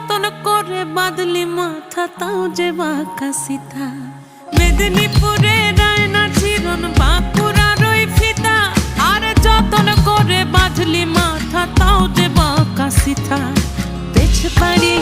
যতন করে বাঁধলি মাথা তাও যে বাঁকা সিথা। মেদিনীপুরে রায়না চিরন বাঁকুড়ার ওই ফিতা, আরে যতন করে বাঁধলি মাথা তাও যে বাঁকা সিথা। পেছ পাড়ি